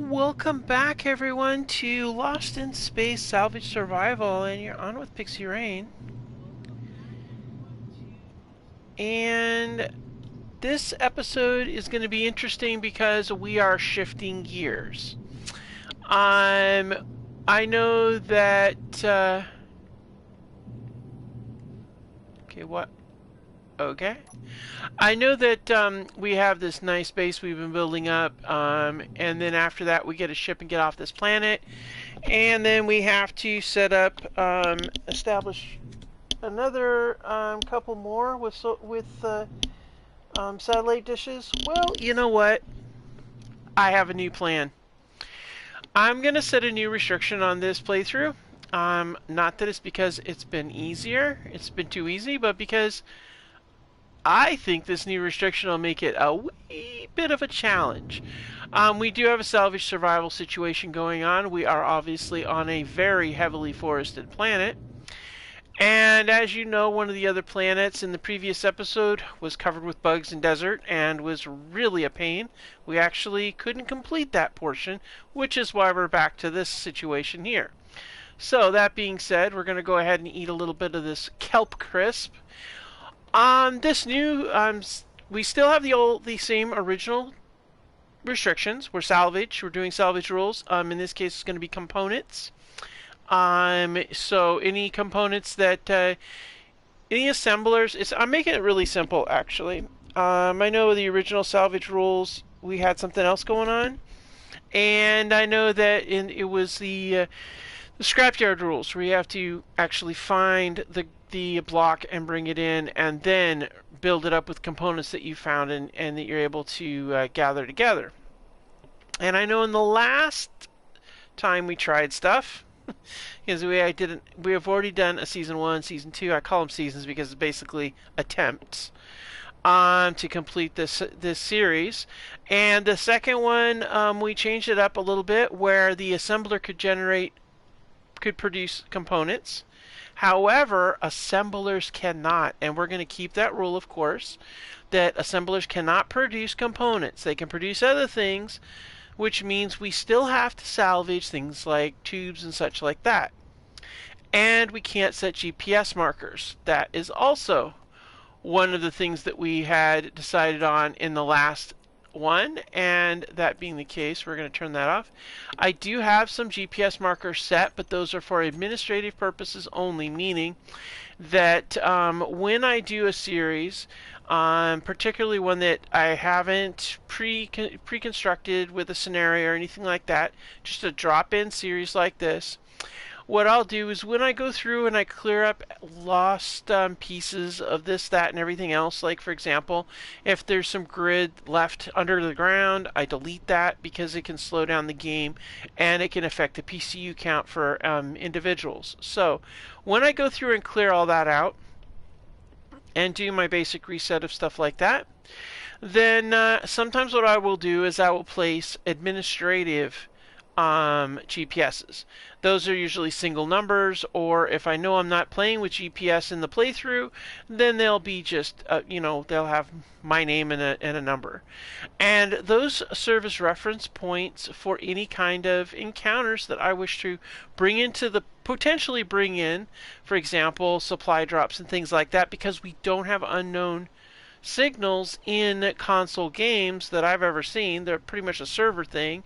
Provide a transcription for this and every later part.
Welcome back, everyone, to Lost in Space Salvage Survival, and you're on with Pixie Rain. And this episode is going to be interesting because we are shifting gears. Um, I know that. Okay, what? Okay. I know that we have this nice base we've been building up, and then after that we get a ship and get off this planet, and then we have to set up, establish another couple more with satellite dishes. Well, you know what? I have a new plan. I'm gonna set a new restriction on this playthrough. Not that it's because it's been easier, it's been too easy, but because I think this new restriction will make it a wee bit of a challenge. We do have a salvage survival situation going on. We are obviously on a very heavily forested planet. And as you know, one of the other planets in the previous episode was covered with bugs and desert and was really a pain. We actually couldn't complete that portion, which is why we're back to this situation here. So that being said, we're going to go ahead and eat a little bit of this kelp crisp. We still have the same original restrictions. We're salvage. We're doing salvage rules. In this case, it's going to be components. So any components that any assemblers. I'm making it really simple, actually. I know the original salvage rules we had something else going on, and I know that it was the scrapyard rules where you have to actually find the block and bring it in and then build it up with components that you found and that you're able to gather together. And I know in the last time we tried stuff, because we have already done a season 1, season 2. I call them seasons because it's basically attempts to complete this series. And the second one, we changed it up a little bit where the assembler could produce components. However, assemblers cannot, and we're going to keep that rule, of course, that assemblers cannot produce components. They can produce other things, which means we still have to salvage things like tubes and such like that. And we can't set GPS markers. That is also one of the things that we had decided on in the last one, and that being the case, we're going to turn that off. I do have some GPS markers set, but those are for administrative purposes only, meaning that when I do a series, particularly one that I haven't pre-constructed with a scenario or anything like that, just a drop-in series like this, what I'll do is when I go through and I clear up lost pieces of this, that, and everything else, like for example, if there's some grid left under the ground, I delete that because it can slow down the game and it can affect the PCU count for individuals. So when I go through and clear all that out and do my basic reset of stuff like that, then sometimes what I will do is I will place administrative GPSs. Those are usually single numbers, or if I know I'm not playing with GPS in the playthrough, then they'll be just, they'll have my name and a number. And those serve as reference points for any kind of encounters that I wish to potentially bring in, for example, supply drops and things like that, because we don't have unknown signals in console games that I've ever seen. They're pretty much a server thing.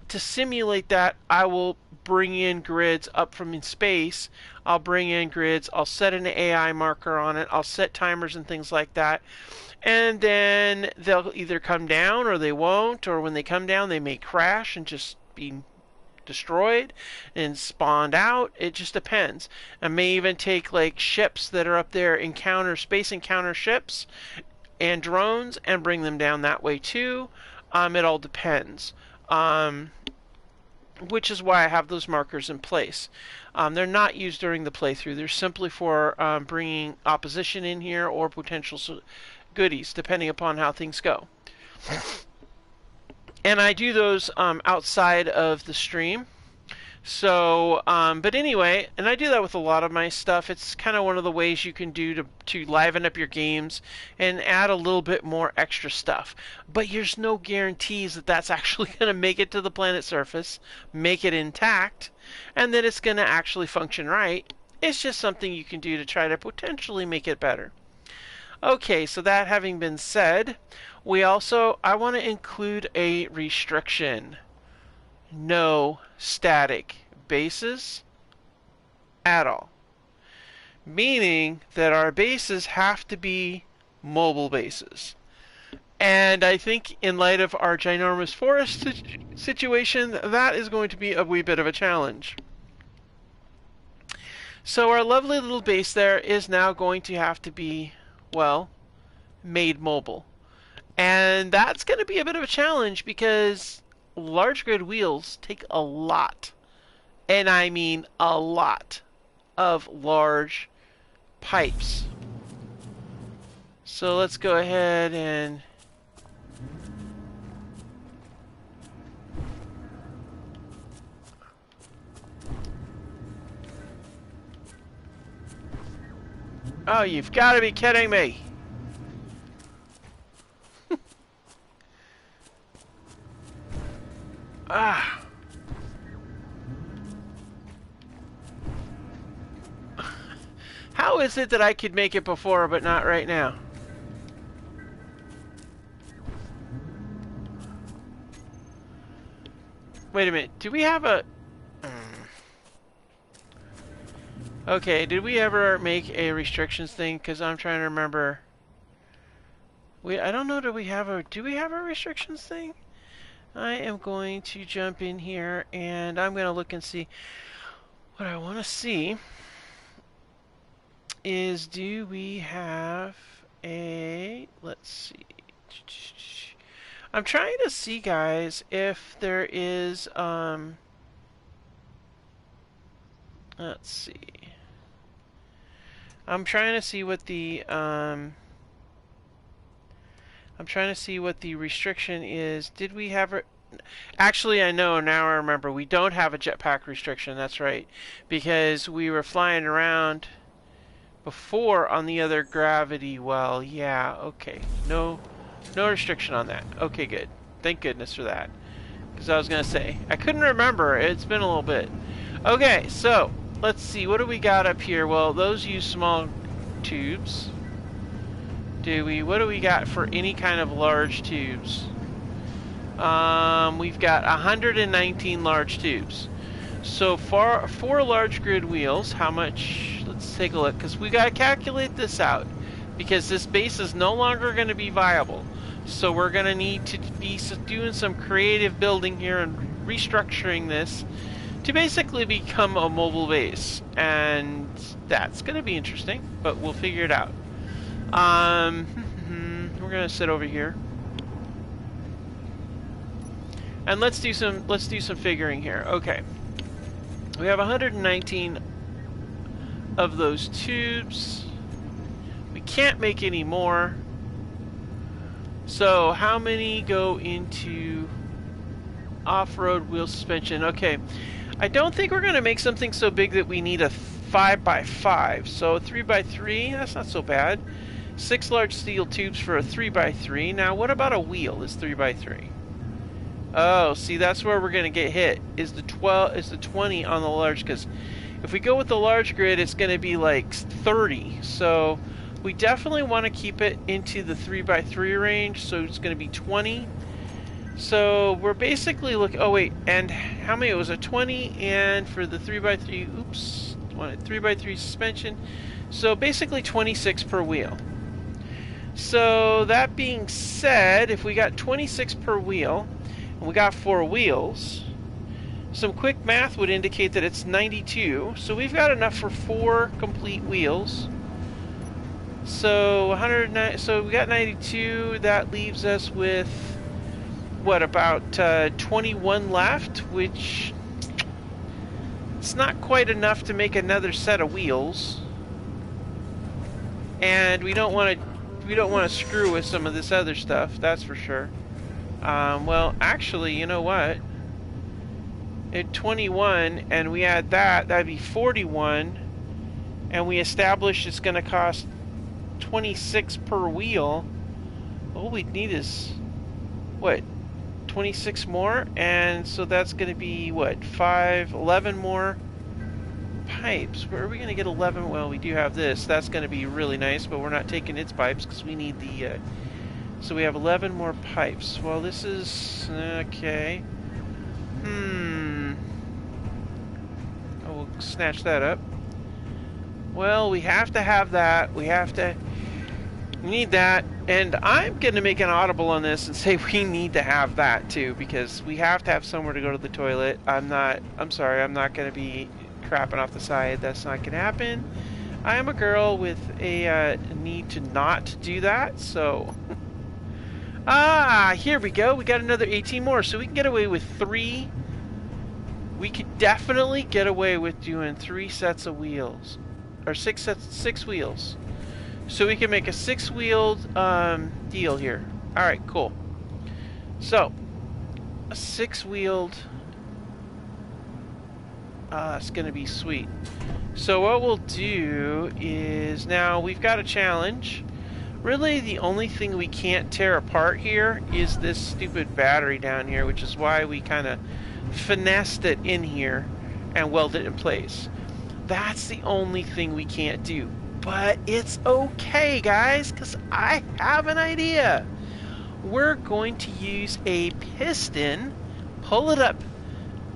To simulate that, I will bring in grids up from in space. I'll bring in grids. I'll set an AI marker on it. I'll set timers and things like that. And then they'll either come down or they won't. Or when they come down, they may crash and just be destroyed and spawned out. It just depends. I may even take like ships that are up there, space encounter ships and drones, and bring them down that way too. It all depends. Which is why I have those markers in place. They're not used during the playthrough. They're simply for bringing opposition in here or potential goodies, depending upon how things go. And I do those outside of the stream. So, but anyway, and I do that with a lot of my stuff. It's kind of one of the ways you can do to liven up your games and add a little bit more extra stuff. But there's no guarantees that that's actually going to make it to the planet's surface, make it intact, and that it's going to actually function right. It's just something you can do to try to potentially make it better. Okay, so that having been said, I want to include a restriction. No static bases at all. Meaning that our bases have to be mobile bases. And I think in light of our ginormous forest situation, that is going to be a wee bit of a challenge. So our lovely little base there is now going to have to be, well, made mobile. And that's going to be a bit of a challenge because large grid wheels take a lot, and I mean a lot, of large pipes. So let's go ahead and oh, you've got to be kidding me. Ah. How is it that I could make it before, but not right now? Wait a minute. Do we have a... Okay, did we ever make a restrictions thing? Because I'm trying to remember. I don't know, do we have a restrictions thing? I am going to jump in here and I'm going to look and see. What I want to see is, do we have a... Let's see. I'm trying to see, guys, if there is... Let's see. I'm trying to see what the restriction is. Did we have it? Actually, I know now. I remember. We don't have a jetpack restriction. That's right, because we were flying around before on the other gravity well. Yeah. Okay. No restriction on that. Okay. Good. Thank goodness for that. Because I was gonna say I couldn't remember. It's been a little bit. Okay. So let's see. What do we got up here? Well, those use small tubes. What do we got for any kind of large tubes? We've got 119 large tubes. So for 4 large grid wheels, how much? Let's take a look, because we got to calculate this out, because this base is no longer going to be viable. So we're going to need to be doing some creative building here and restructuring this to basically become a mobile base. And that's going to be interesting, but we'll figure it out. We're gonna sit over here, and let's do some figuring here. Okay, we have 119 of those tubes. We can't make any more. So how many go into off-road wheel suspension? Okay, I don't think we're gonna make something so big that we need a 5x5. So a 3x3, that's not so bad. 6 large steel tubes for a 3x3. Now, what about a wheel? Is 3x3? Oh, see, that's where we're going to get hit. Is the 20 on the large? Because if we go with the large grid, it's going to be like 30. So we definitely want to keep it into the 3x3 range. So it's going to be 20. So we're basically looking. Oh wait, and how many? It was a 20, and for the 3x3. Oops, 3x3 suspension. So basically 26 per wheel. So that being said, if we got 26 per wheel, and we got 4 wheels, some quick math would indicate that it's 92. So we've got enough for 4 complete wheels. So 109. So we got 92. That leaves us with what, about 21 left, which it's not quite enough to make another set of wheels. And we don't want to screw with some of this other stuff, that's for sure. Well, actually, you know what? at 21, and we add that, that'd be 41, and we establish it's going to cost 26 per wheel. All we need is, what, 26 more? And so that's going to be, what, 11 more pipes. Where are we going to get 11? Well, we do have this. That's going to be really nice, but we're not taking its pipes because we need the... so we have 11 more pipes. Well, this is... okay. Oh, we'll snatch that up. Well, we have to have that. We need that. And I'm going to make an audible on this and say we need to have that too, because we have to have somewhere to go to the toilet. I'm sorry, I'm not going to be crapping off the side. That's not going to happen. I am a girl with a need to not do that, so... here we go. We got another 18 more, so we can get away with 3. We could definitely get away with doing 3 sets of wheels. Or 6 wheels. So we can make a 6-wheeled deal here. Alright, cool. So, a 6-wheeled... it's going to be sweet. So what we'll do is... Now, we've got a challenge. Really, the only thing we can't tear apart here is this stupid battery down here, which is why we kind of finessed it in here and welded it in place. That's the only thing we can't do. But it's okay, guys, because I have an idea. We're going to use a piston, pull it up,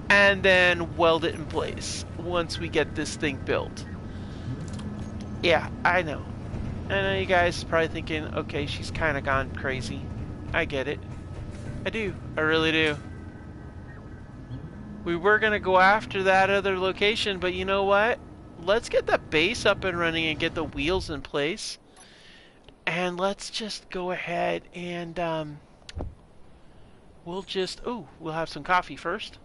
and then weld it in place once we get this thing built. Yeah, I know. I know you guys are probably thinking, okay, she's kind of gone crazy. I get it. I do. I really do. We were going to go after that other location, but you know what? Let's get the base up and running and get the wheels in place. And let's just go ahead and we'll just... Oh, we'll have some coffee first.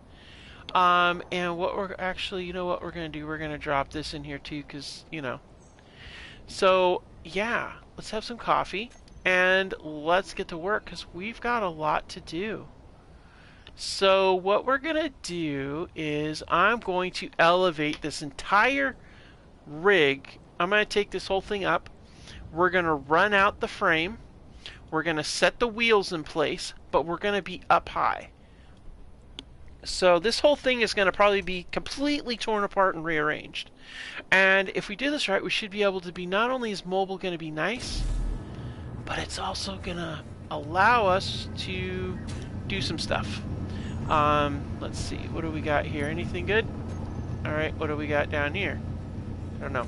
And what we're actually... You know what we're going to do? We're going to drop this in here too, because, you know. So, yeah. Let's have some coffee. And let's get to work, because we've got a lot to do. So what we're going to do is I'm going to elevate this entire rig. I'm going to take this whole thing up. We're going to run out the frame. We're going to set the wheels in place, but we're going to be up high. So this whole thing is going to probably be completely torn apart and rearranged. And if we do this right, we should be able to be, not only is mobile going to be nice, but it's also going to allow us to do some stuff. Let's see, what do we got here? Anything good? Alright, what do we got down here? I don't know.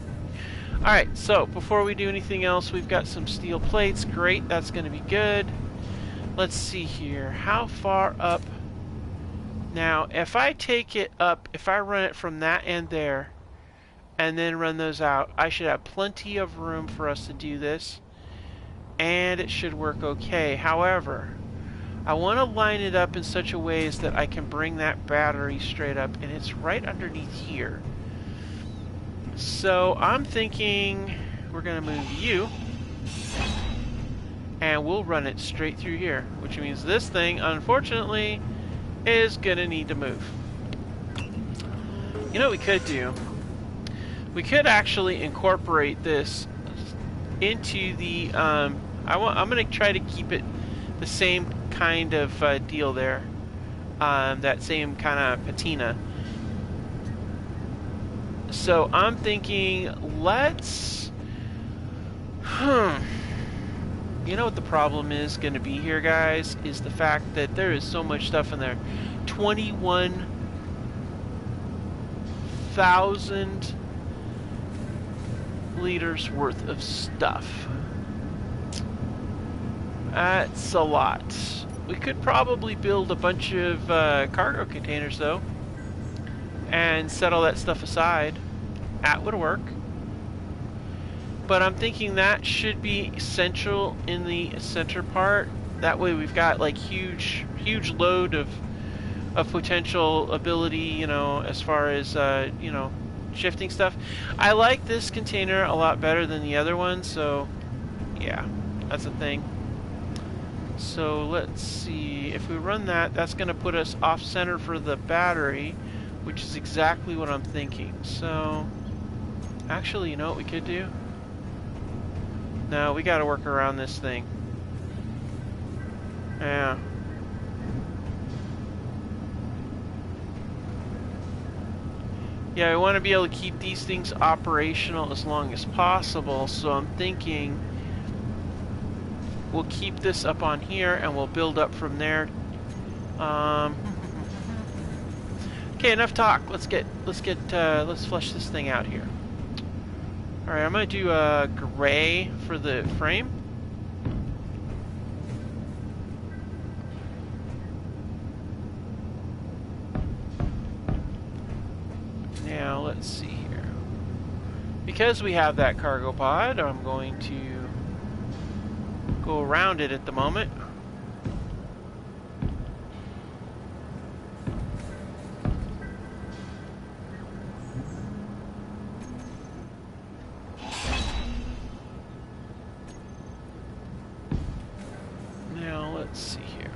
Alright, so before we do anything else, we've got some steel plates. Great, that's going to be good. Let's see here. How far up? Now, if I take it up, if I run it from that end there, and then run those out, I should have plenty of room for us to do this. And it should work okay. However, I want to line it up in such a way as that I can bring that battery straight up, and it's right underneath here. So I'm thinking we're going to move you, and we'll run it straight through here, which means this thing, unfortunately, is going to need to move. You know what we could do? We could actually incorporate this into the... I'm going to try to keep it the same kind of deal there, that same kind of patina. So I'm thinking, let's... You know what the problem is going to be here, guys? Is the fact that there is so much stuff in there. 21,000 liters worth of stuff. That's a lot. We could probably build a bunch of cargo containers, though, and set all that stuff aside. That would work. But I'm thinking that should be central in the center part. That way we've got like huge load of potential ability, you know, as far as you know, shifting stuff. I like this container a lot better than the other one, so yeah, that's the thing. So let's see, if we run that, that's going to put us off center for the battery. which is exactly what I'm thinking. So, actually, you know what we could do? No, we gotta work around this thing. Yeah. Yeah, I want to be able to keep these things operational as long as possible, so I'm thinking we'll keep this up on here and we'll build up from there. Okay, enough talk. Let's flesh this thing out here. All right, I'm gonna do gray for the frame. Now let's see here. Because we have that cargo pod, I'm going to go around it at the moment. Now let's see here.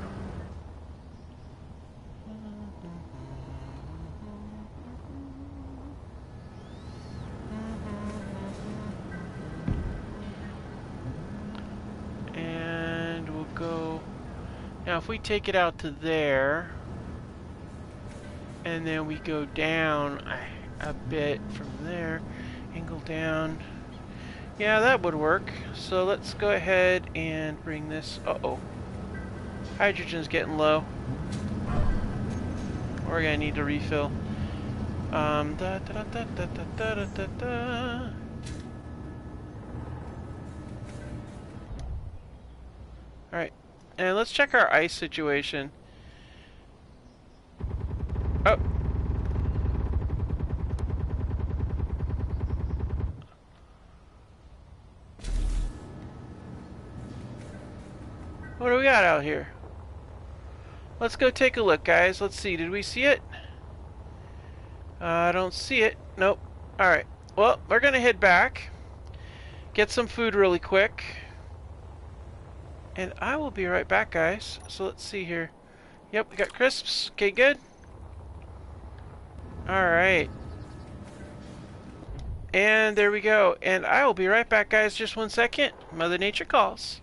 And we'll go. Now if we take it out to there, and then we go down a bit from there, angle down. Yeah, that would work. So let's go ahead and bring this. Uh-oh. Hydrogen's getting low. We're gonna need to refill. Da da da da da da da da da. Alright. And let's check our ice situation. Oh. What do we got out here? Let's go take a look, guys. Let's see. Did we see it? I don't see it. Nope. Alright. Well, we're going to head back. Get some food really quick. And I will be right back, guys. So let's see here. Yep, we got crisps. Okay, good. Alright. And there we go. And I will be right back, guys. Just 1 second. Mother Nature calls.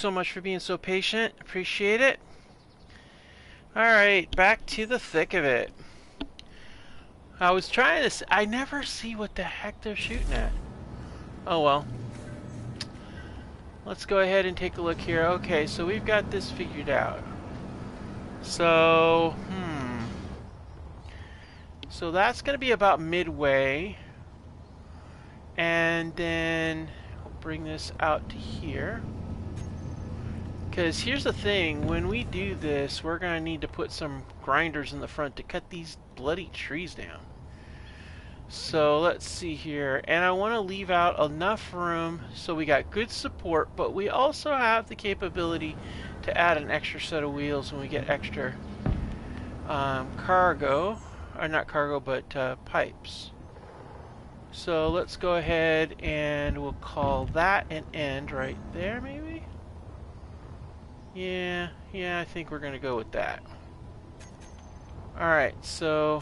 so much for being so patient. Appreciate it. Alright, back to the thick of it. I was trying to... I never see what the heck they're shooting at. Oh well. Let's go ahead and take a look here. Okay, so we've got this figured out. So, So that's going to be about midway. And then we'll bring this out to here. Because here's the thing, when we do this, we're going to need to put some grinders in the front to cut these bloody trees down. So let's see here. And I want to leave out enough room so we got good support, but we also have the capability to add an extra set of wheels when we get extra cargo. Or not cargo, but pipes. So let's go ahead and we'll call that an end right there, maybe? Yeah, I think we're going to go with that. Alright, so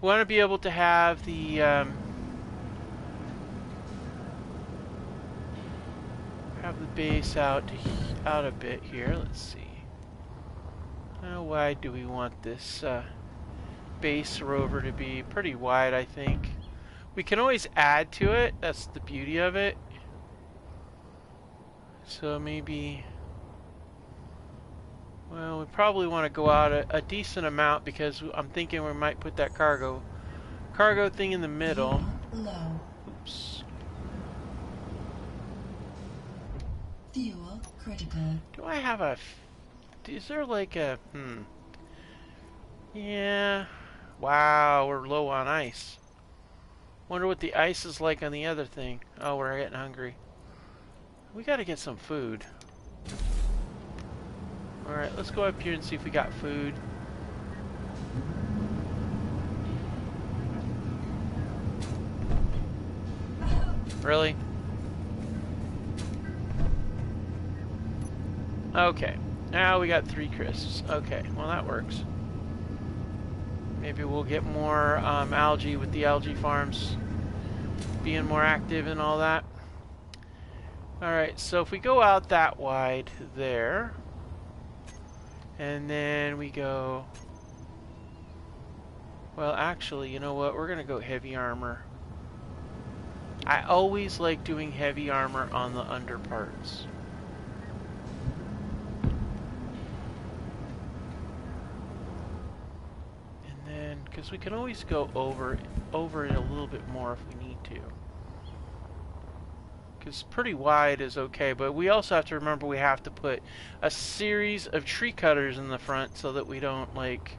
we want to be able to have the base out a bit here. Let's see. How wide do we want this base rover to be? Pretty wide, I think. We can always add to it. That's the beauty of it. So maybe... Well, we probably want to go out a decent amount because I'm thinking we might put that cargo thing in the middle. Low. Oops. Fuel critical. Do I have a... Is there like a... Yeah. Wow, we're low on ice. Wonder what the ice is like on the other thing. Oh, we're getting hungry. We gotta get some food. Alright, let's go up here and see if we got food. Really? Okay. Now we got 3 crisps. Okay, well that works. Maybe we'll get more algae with the algae farms being more active and all that. Alright, so if we go out that wide there, and then we go... Well, actually, you know what? We're going to go heavy armor. I always like doing heavy armor on the underparts. And then, because we can always go over it a little bit more if we need to. Because pretty wide is okay, but we also have to remember we have to put a series of tree cutters in the front so that we don't, like,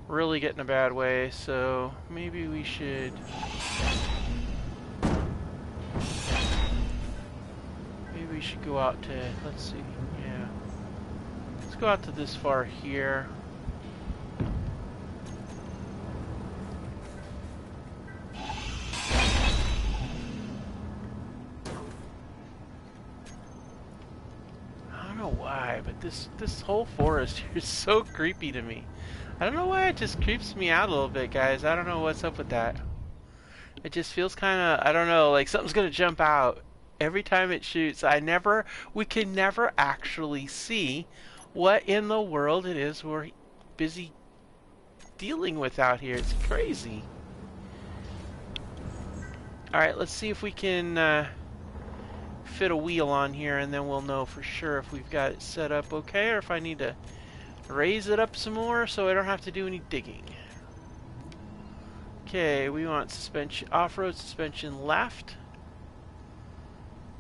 really get in a bad way. So maybe we should... Maybe we should go out to, let's see, yeah. Let's go out to this far here. Why, but this whole forest here is so creepy to me. I don't know why it just creeps me out a little bit, guys. I don't know what's up with that. It just feels kind of, I don't know, like something's gonna jump out every time it shoots. We can never actually see what in the world it is we're busy dealing with out here. It's crazy. Alright, let's see if we can fit a wheel on here, and then we'll know for sure if we've got it set up okay, or if I need to raise it up some more so I don't have to do any digging. Okay, we want suspension, off-road suspension left.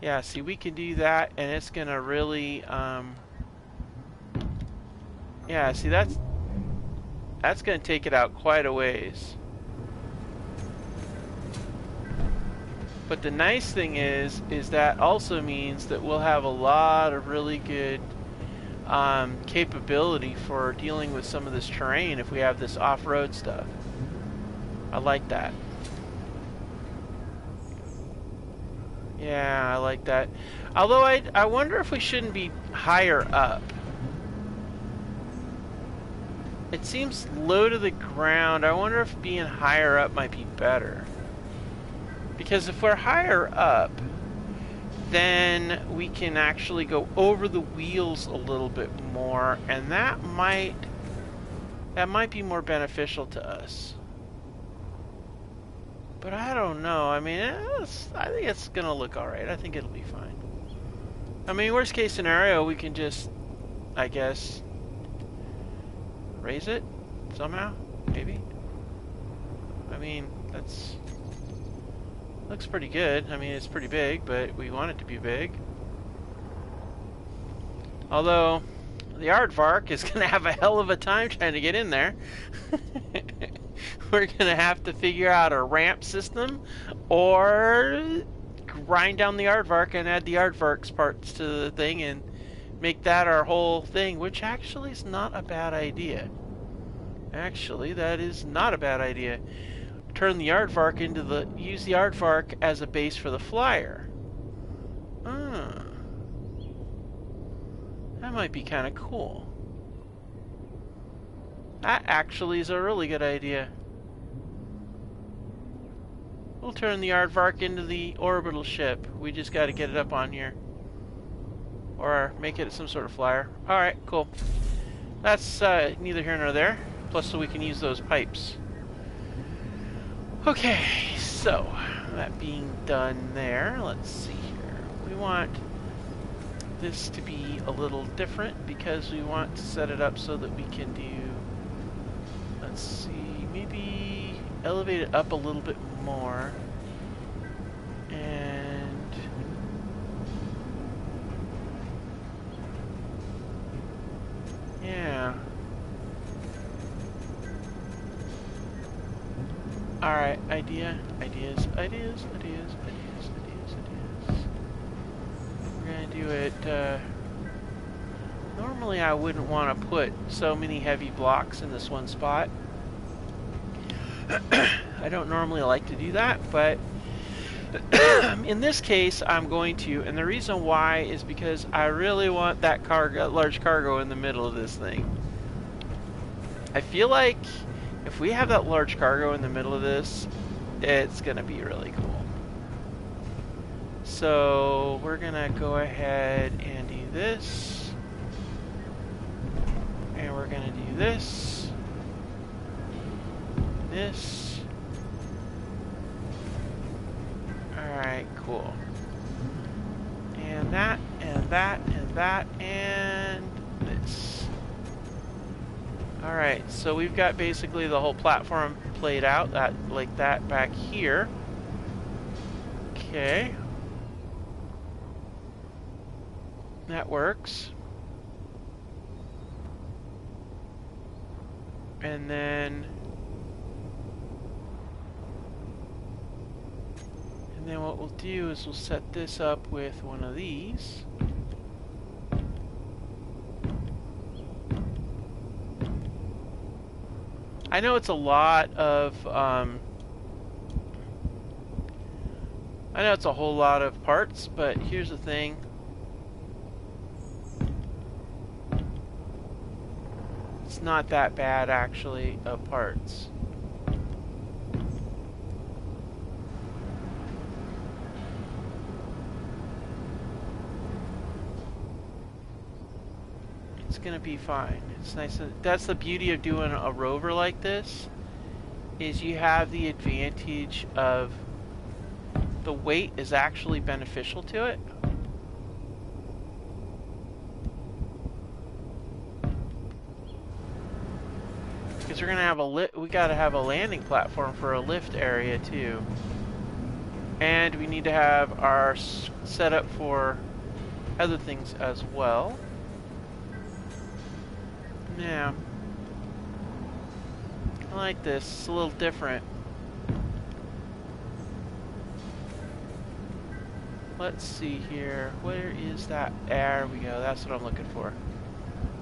Yeah, see, we can do that, and it's gonna really, yeah, see, that's gonna take it out quite a ways. But the nice thing is that also means that we'll have a lot of really good capability for dealing with some of this terrain if we have this off-road stuff. I like that. Yeah, I like that. Although I wonder if we shouldn't be higher up. It seems low to the ground. I wonder if being higher up might be better. Because if we're higher up, then we can actually go over the wheels a little bit more, and that might be more beneficial to us. But I don't know. I mean, I think it's gonna look all right. I think it'll be fine. I mean, worst case scenario, we can just, I guess, raise it somehow, maybe. I mean, looks pretty good. I mean, it's pretty big, but we want it to be big. Although, the aardvark is going to have a hell of a time trying to get in there. We're going to have to figure out a ramp system, or grind down the aardvark and add the aardvark's parts to the thing and make that our whole thing, which actually is not a bad idea. Actually, that is not a bad idea. Turn the aardvark use the aardvark as a base for the flyer. That might be kind of cool. That actually is a really good idea. We'll turn the aardvark into the orbital ship. We just got to get it up on here. Or make it some sort of flyer. Alright, cool. That's neither here nor there. Plus, so we can use those pipes. Okay, so that being done there, let's see here. We want this to be a little different because we want to set it up so that we can do, let's see, maybe elevate it up a little bit more. And yeah. Alright, ideas. We're gonna do it, normally I wouldn't want to put so many heavy blocks in this one spot. I don't normally like to do that, but in this case I'm going to, and the reason why is because I really want that large cargo in the middle of this thing. I feel like if we have that large cargo in the middle of this, it's gonna be really cool. So we're gonna go ahead and do this, and we're gonna do this, this. Alright, cool. And that, and that, and that, and this. Alright, so we've got basically the whole platform played out, like that back here. Okay. That works. And then what we'll do is we'll set this up with one of these. I know it's a lot of, I know it's a whole lot of parts, but here's the thing. It's not that bad, actually, of parts. It's gonna be fine. It's nice. That's the beauty of doing a rover like this, is you have the advantage of the weight is actually beneficial to it. Because we're gonna have we gotta have a landing platform for a lift area too, and we need to have our setup for other things as well. Yeah, I like this. It's a little different. Let's see here. Where is that? There we go. That's what I'm looking for.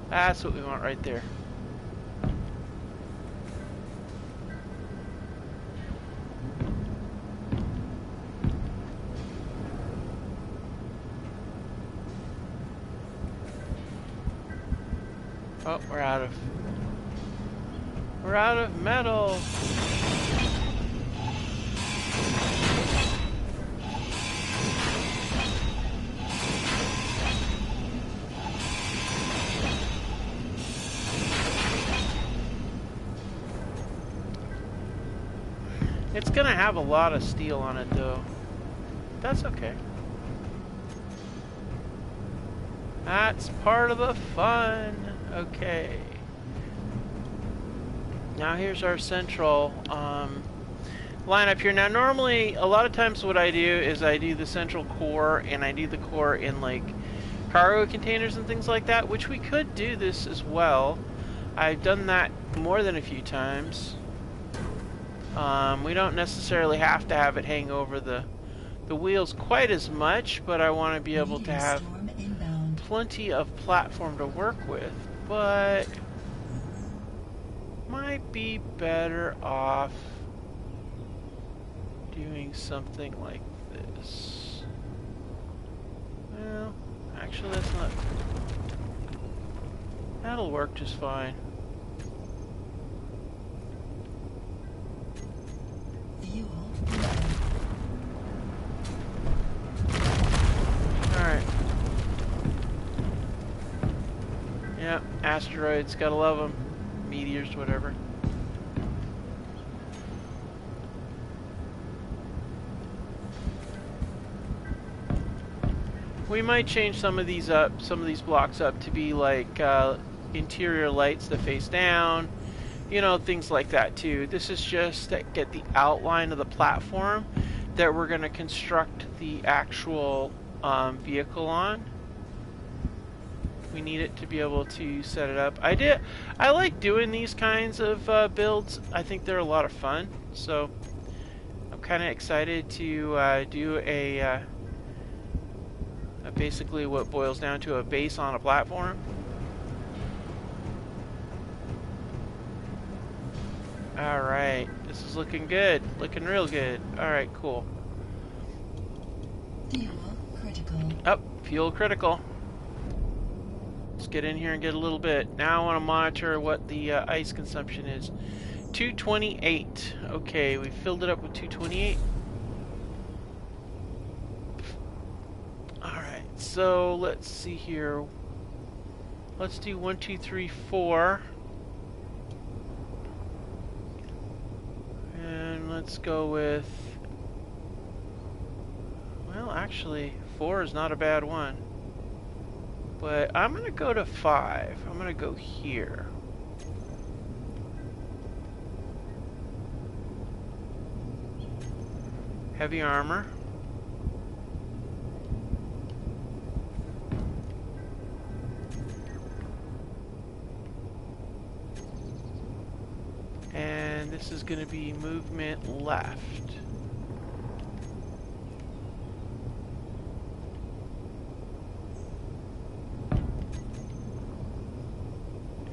That's what we want right there. Oh, we're out of metal. It's gonna have a lot of steel on it though. That's okay. That's part of the fun. Okay. Now here's our central lineup here. Now normally, a lot of times what I do is I do the central core, and I do the core in like cargo containers and things like that, which we could do this as well. I've done that more than a few times. We don't necessarily have to have it hang over the wheels quite as much, but I want to be able to have plenty of platform to work with. But might be better off doing something like this. Well, actually that's not... That'll work just fine. Alright. Yep, asteroids, gotta love them. Meteors, whatever. We might change some of these up, some of these blocks up to be like interior lights that face down, you know, things like that too. This is just to get the outline of the platform that we're going to construct the actual vehicle on. We need it to be able to set it up. I like doing these kinds of builds. I think they're a lot of fun. So I'm kind of excited to do a basically what boils down to a base on a platform. Alright, this is looking good. Looking real good. Alright, cool. Fuel critical. Up, fuel critical. Let's get in here and get a little bit. Now I want to monitor what the ice consumption is. 228. Okay, we filled it up with 228. Alright, so let's see here. Let's do 1, 2, 3, 4. And let's go with... Well, actually, 4 is not a bad one. But I'm going to go to 5. I'm going to go here. Heavy armor. And this is going to be movement left.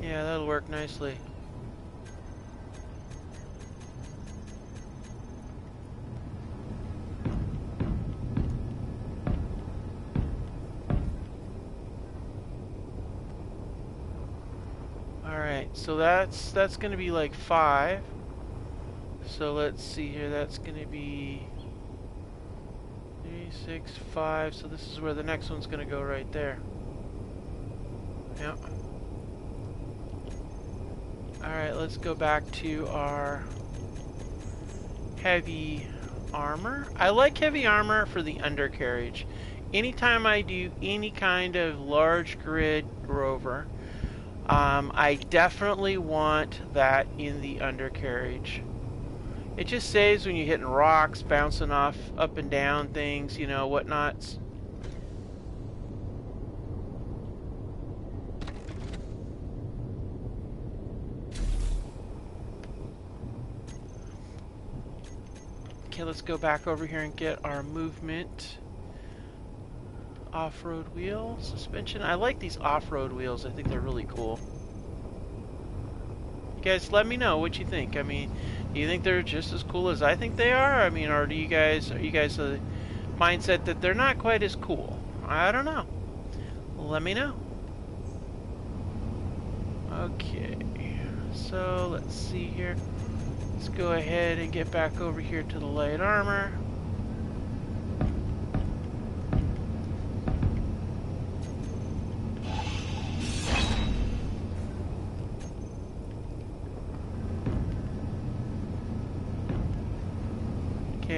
Yeah, that'll work nicely. Alright, so that's going to be like 5. So let's see here, that's going to be 3, 6, 5. So this is where the next one's going to go right there. Yep. Alright, let's go back to our heavy armor. I like heavy armor for the undercarriage. Anytime I do any kind of large grid rover, I definitely want that in the undercarriage. It just saves when you're hitting rocks, bouncing off up and down things, you know, whatnots. Okay, let's go back over here and get our movement. Off-road wheel suspension. I like these off-road wheels. I think they're really cool. You guys let me know what you think. I mean, do you think they're just as cool as I think they are? I mean, or are you guys the mindset that they're not quite as cool? I don't know. Let me know. Okay. So, let's see here. Let's go ahead and get back over here to the light armor.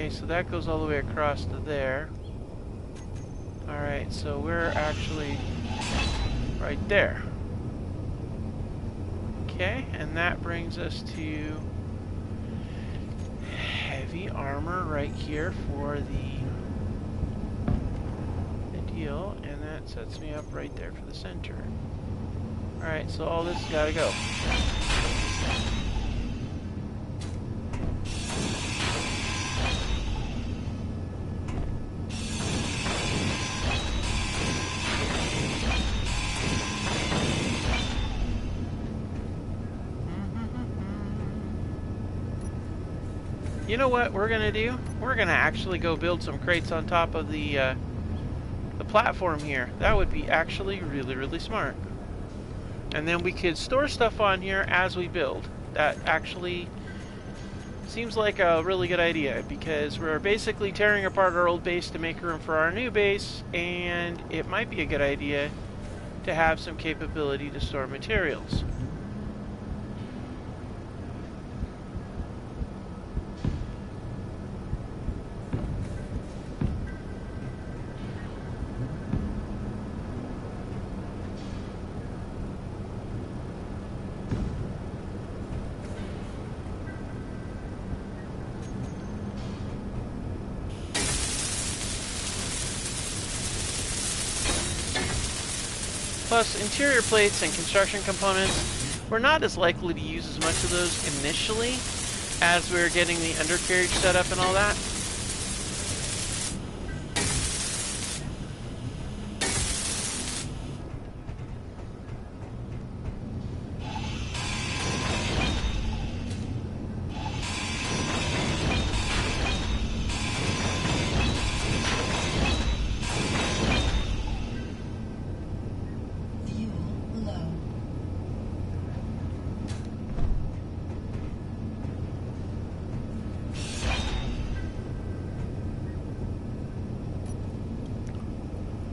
Okay, so that goes all the way across to there. Alright, so we're actually right there. Okay, and that brings us to heavy armor right here for the deal, and that sets me up right there for the center. Alright, so all this gotta go. You know what we're gonna do? We're gonna actually go build some crates on top of the platform here. That would be actually really, really smart. And then we could store stuff on here as we build. That actually seems like a really good idea, because we're basically tearing apart our old base to make room for our new base, and it might be a good idea to have some capability to store materials. Plus, interior plates and construction components, we're not as likely to use as much of those initially as we're getting the undercarriage set up and all that.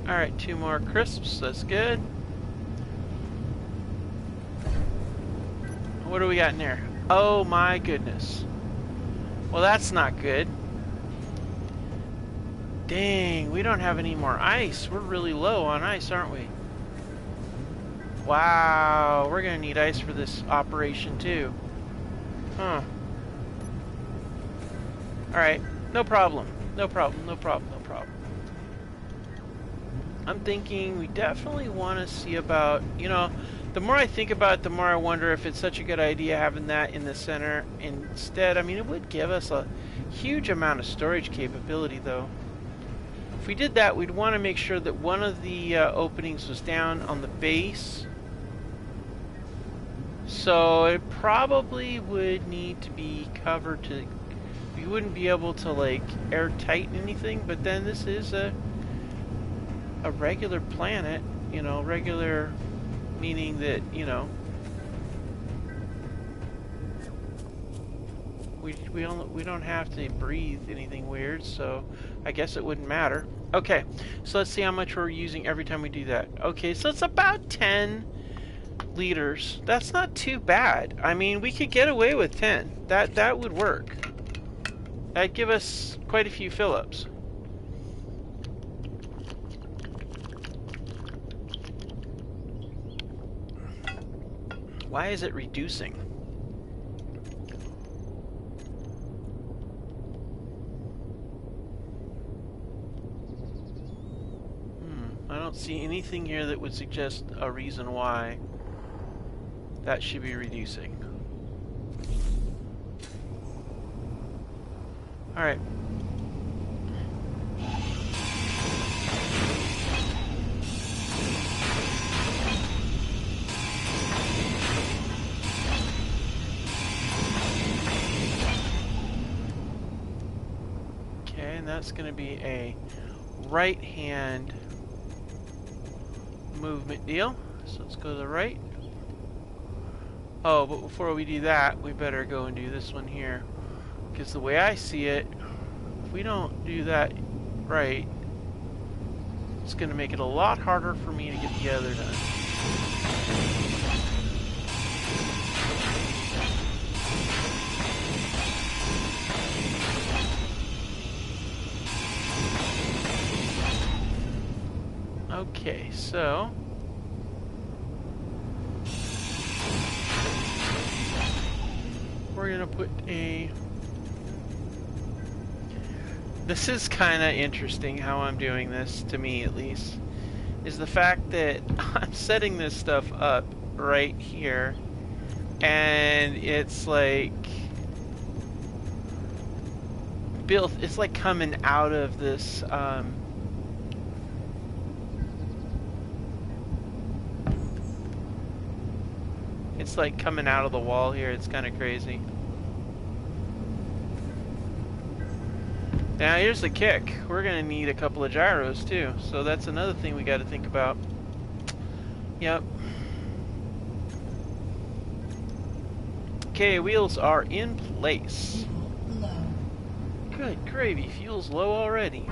Alright, 2 more crisps, that's good. What do we got in there? Oh my goodness. Well, that's not good. Dang, we don't have any more ice. We're really low on ice, aren't we? Wow, we're gonna need ice for this operation too. Huh. Alright, no problem. No problem, no problem, no problem. I'm thinking we definitely want to see about, you know, the more I think about it, the more I wonder if it's such a good idea having that in the center instead. I mean, it would give us a huge amount of storage capability, though. If we did that, we'd want to make sure that one of the openings was down on the base. So it probably would need to be covered to... We wouldn't be able to, like, air tighten anything, but then this is a regular planet, you know, regular meaning that, you know, we don't have to breathe anything weird, so I guess it wouldn't matter. Okay, so let's see how much we're using every time we do that. Okay, so it's about 10 liters. That's not too bad. I mean, we could get away with 10. That would work. That'd give us quite a few fill-ups. Why is it reducing? I don't see anything here that would suggest a reason why that should be reducing. All right. And that's going to be a right hand movement deal. So let's go to the right. Oh, but before we do that, we better go and do this one here. Because the way I see it, if we don't do that right, it's going to make it a lot harder for me to get the other done. so we're gonna put a... This is kind of interesting how I'm doing this, to me at least, is the fact that I'm setting this stuff up right here, and it's like built, it's like coming out of this it's like coming out of the wall here. It's kind of crazy. Now here's the kick. We're gonna need a couple of gyros too, so that's another thing we got to think about. Yep. Okay, wheels are in place. Fuel low. Good gravy, fuel's low already.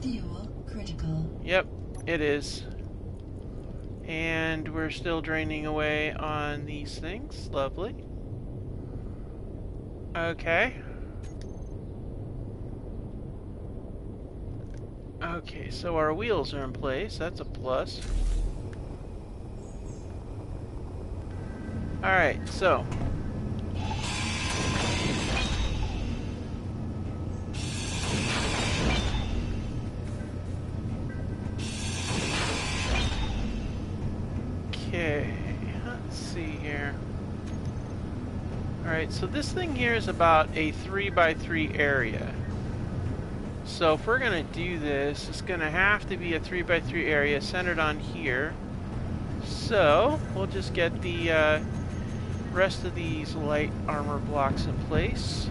Fuel critical. Yep, it is. And we're still draining away on these things. Lovely. Okay. Okay, so our wheels are in place. That's a plus. Alright, so okay, let's see here. Alright, so this thing here is about a 3x3 area. So if we're gonna do this, it's gonna have to be a 3x3 area centered on here. So we'll just get the rest of these light armor blocks in place.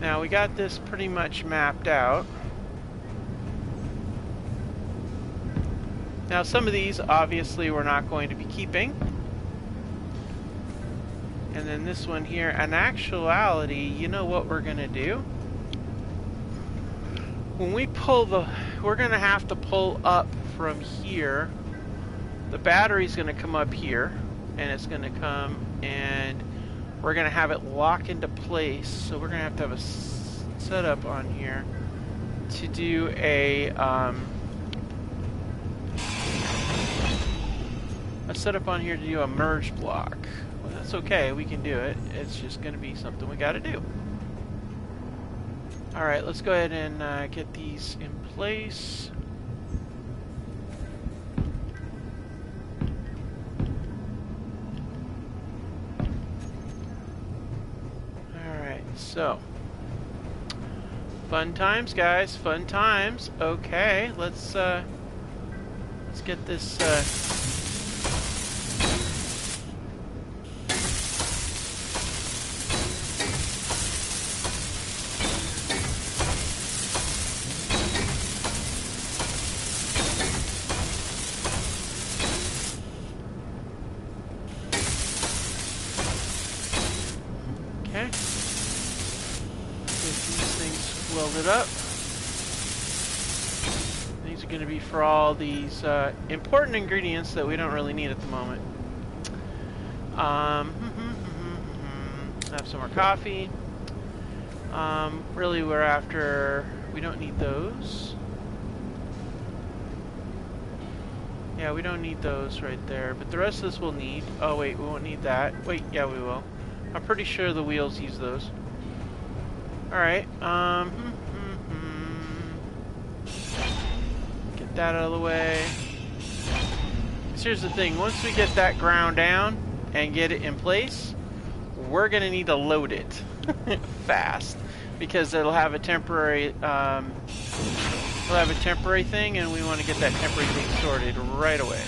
Now we got this pretty much mapped out. Now some of these obviously we're not going to be keeping. And then this one here, in actuality, you know what we're gonna do? When we pull we're gonna have to pull up from here. The battery's gonna come up here, and it's gonna come, and we're gonna have it lock into place. So we're gonna have to have a setup on here to do a setup on here to do a merge block. Well, that's okay, we can do it. It's just going to be something we got to do. Alright, let's go ahead and get these in place. Alright, so fun times, guys, fun times. Okay, let's get this okay. Get these things welded up. These are going to be for all these important ingredients that we don't really need at the moment. Have some more coffee. Really, we're after... We don't need those. Yeah, we don't need those right there. But the rest of this we'll need. Oh, wait, we won't need that. Wait, yeah, we will. I'm pretty sure the wheels use those. Alright, get that out of the way. 'Cause here's the thing, once we get that ground down and get it in place, we're gonna need to load it fast, because it'll have a temporary thing, and we want to get that temporary thing sorted right away.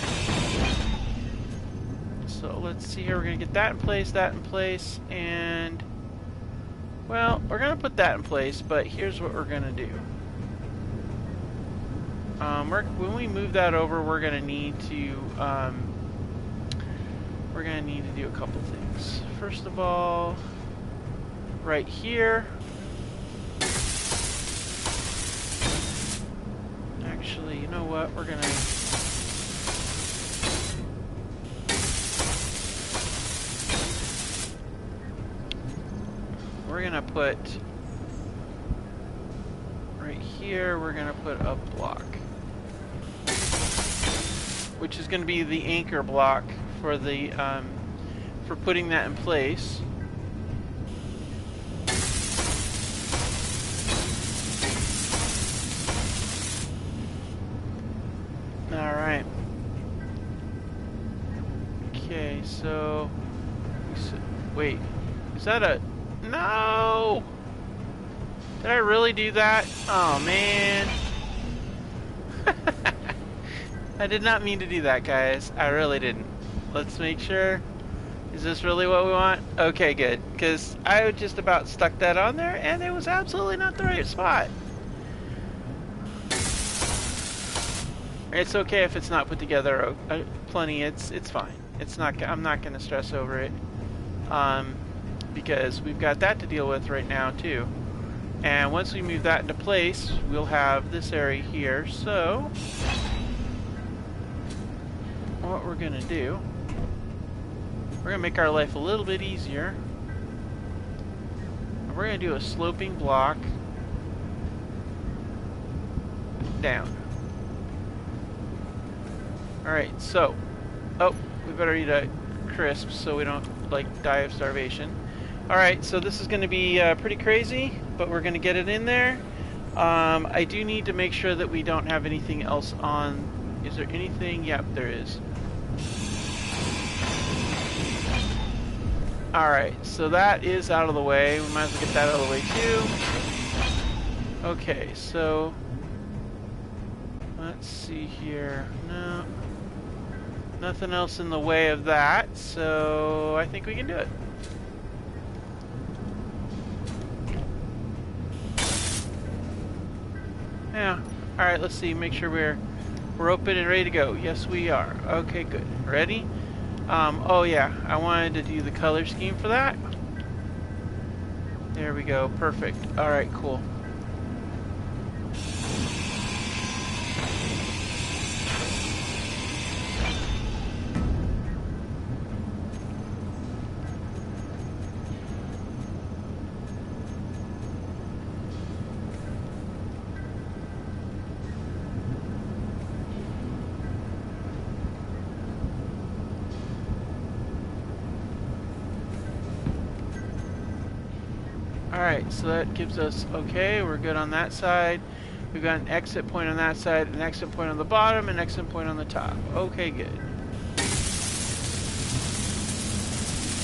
So let's see here, we're gonna get that in place, and well, we're gonna put that in place, but here's what we're gonna do. When we move that over, we're gonna need to do a couple things. First of all, right here. Actually, you know what? We're gonna we're gonna put right here, we're gonna put a block, which is gonna be the anchor block for the for putting that in place. Alright. Okay, so... Wait. Is that a... No! Did I really do that? Oh, man. I did not mean to do that, guys. I really didn't. Let's make sure. Is this really what we want? Okay, good. Because I just about stuck that on there, and it was absolutely not the right spot. It's okay if it's not put together plenty. It's fine. It's not. I'm not going to stress over it, because we've got that to deal with right now too. And once we move that into place, we'll have this area here. So what we're going to do, we're going to make our life a little bit easier. We're going to do a sloping block down. Alright, so, oh, we better eat a crisp so we don't, like, die of starvation. Alright, so this is going to be pretty crazy, but we're going to get it in there. I do need to make sure that we don't have anything else on. Is there anything? Yep, there is. Alright, so that is out of the way. We might as well get that out of the way too. Okay, so let's see here. No. Nothing else in the way of that, so I think we can do it. Yeah. Alright, let's see. Make sure we're open and ready to go. Yes, we are. Okay, good. Ready? Oh yeah, I wanted to do the color scheme for that. There we go. Perfect. Alright, cool. Alright, so that gives us, okay, we're good on that side. We've got an exit point on that side, an exit point on the bottom, an exit point on the top. Okay, good.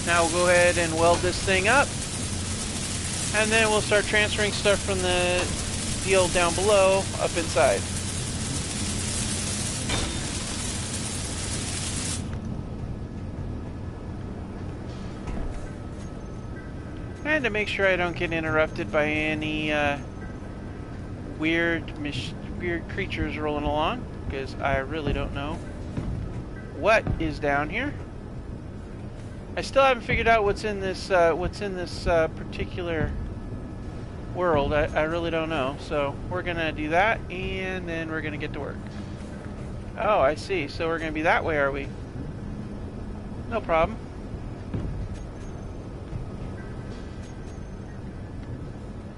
Now we'll go ahead and weld this thing up. And then we'll start transferring stuff from the deal down below up inside. And to make sure I don't get interrupted by any weird creatures rolling along, because I really don't know what is down here. I still haven't figured out what's in this particular world. I really don't know. So we're gonna do that, and then we're gonna get to work. Oh, I see. So we're gonna be that way, are we? No problem.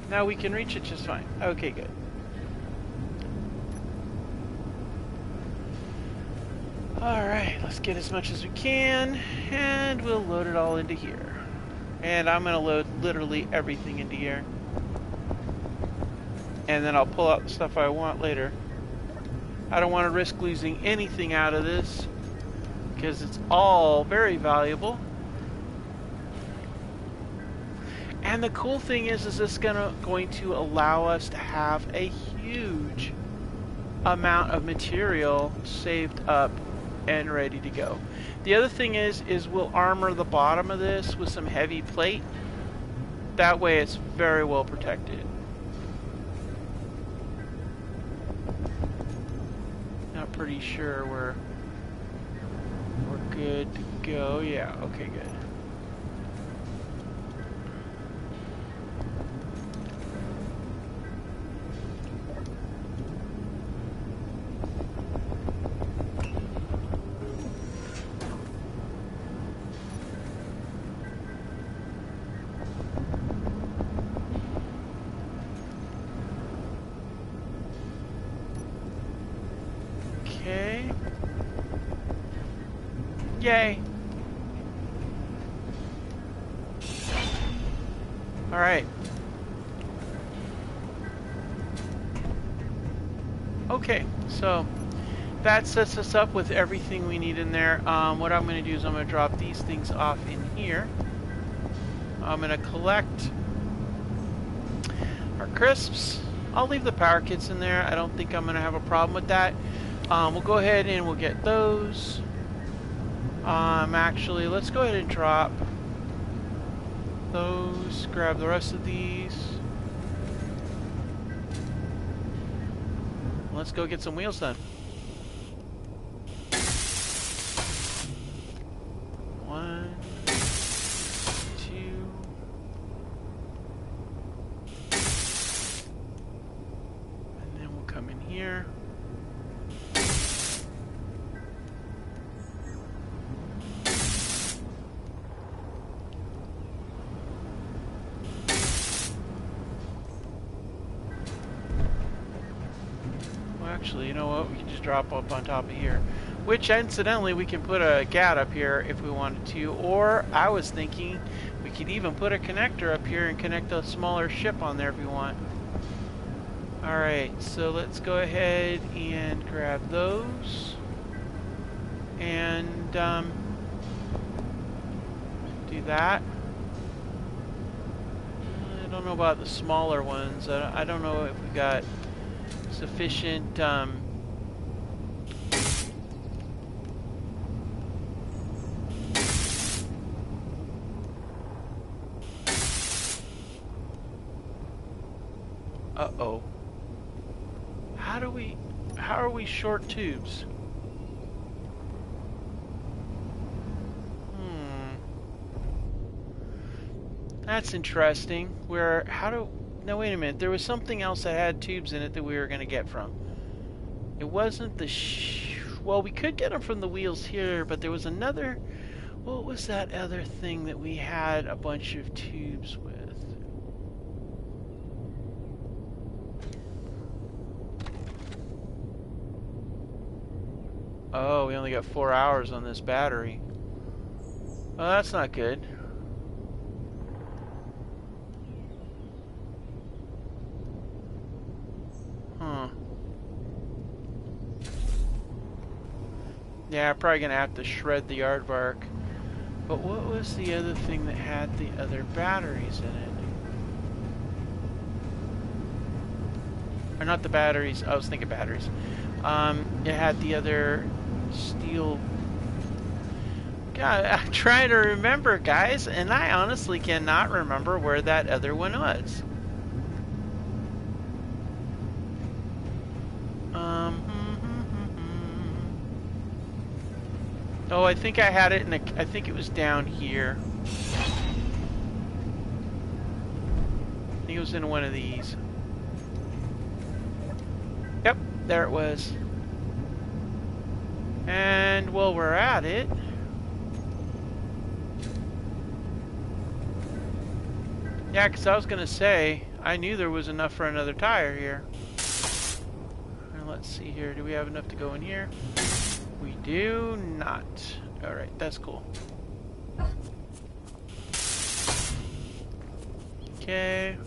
Now we can reach it just fine. Okay, good. Alright, let's get as much as we can, and we'll load it all into here. And I'm going to load literally everything into here. And then I'll pull out the stuff I want later. I don't want to risk losing anything out of this, because it's all very valuable. And the cool thing is this is going to allow us to have a huge amount of material saved up and ready to go. The other thing is we'll armor the bottom of this with some heavy plate. That way it's very well protected. Not pretty sure we're good to go. Yeah, okay, good. Yay. Alright. Okay, so that sets us up with everything we need in there. What I'm going to do is I'm going to drop these things off in here. I'm going to collect our crisps. I'll leave the power kits in there. I don't think I'm going to have a problem with that. We'll go ahead and we'll get those. Actually, let's go ahead and drop those. Grab the rest of these. Let's go get some wheels done. One, two. And then we'll come in here. Actually, you know what? We can just drop up on top of here. Which, incidentally, we can put a GAT up here if we wanted to. Or, I was thinking, we could even put a connector up here and connect a smaller ship on there if we want. Alright, so let's go ahead and grab those. And, do that. I don't know about the smaller ones. I don't know if we got sufficient uh-oh. How are we short tubes? That's interesting. No, wait a minute. There was something else that had tubes in it that we were going to get from. It wasn't the well, we could get them from the wheels here, but there was another... What was that other thing that we had a bunch of tubes with? Oh, we only got 4 hours on this battery. Well, that's not good. Huh. Yeah, I'm probably going to have to shred the aardvark. But what was the other thing that had the other batteries in it? Or not the batteries, I was thinking batteries. It had the other steel... God, I'm trying to remember, guys, and I honestly cannot remember where that other one was. Oh, I think I had it in I think it was down here. I think it was in one of these. Yep, there it was. And while we're at it, yeah, because I was going to say, I knew there was enough for another tire here. And let's see here, do we have enough to go in here? We do not. Alright, that's cool. Okay.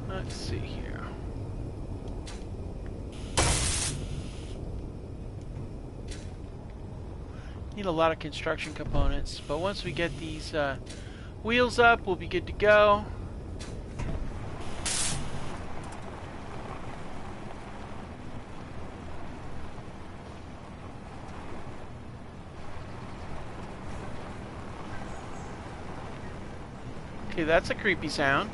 Let's see here. Need a lot of construction components, but once we get these wheels up, we'll be good to go. Okay, that's a creepy sound.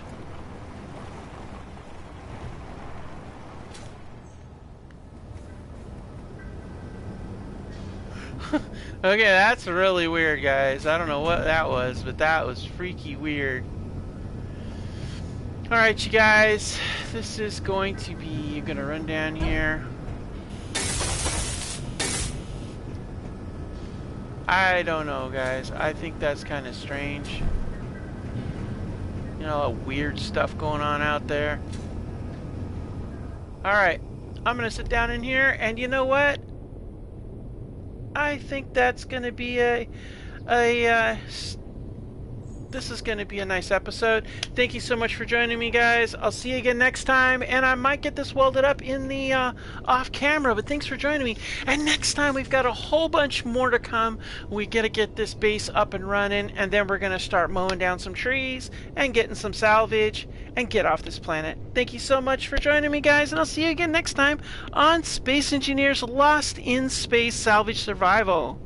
Okay, that's really weird, guys. I don't know what that was, but that was freaky weird. Alright, you guys. This is going to be... I'm going to run down here. I don't know, guys. I think that's kind of strange. You know, weird stuff going on out there. Alright. I'm going to sit down in here, and you know what? I think that's going to be this is going to be a nice episode. Thank you so much for joining me, guys. I'll see you again next time, and I might get this welded up in the off camera, but thanks for joining me. And next time, we've got a whole bunch more to come. We got to get this base up and running, and then we're going to start mowing down some trees and getting some salvage and get off this planet. Thank you so much for joining me, guys, and I'll see you again next time on Space Engineers Lost in Space Salvage Survival.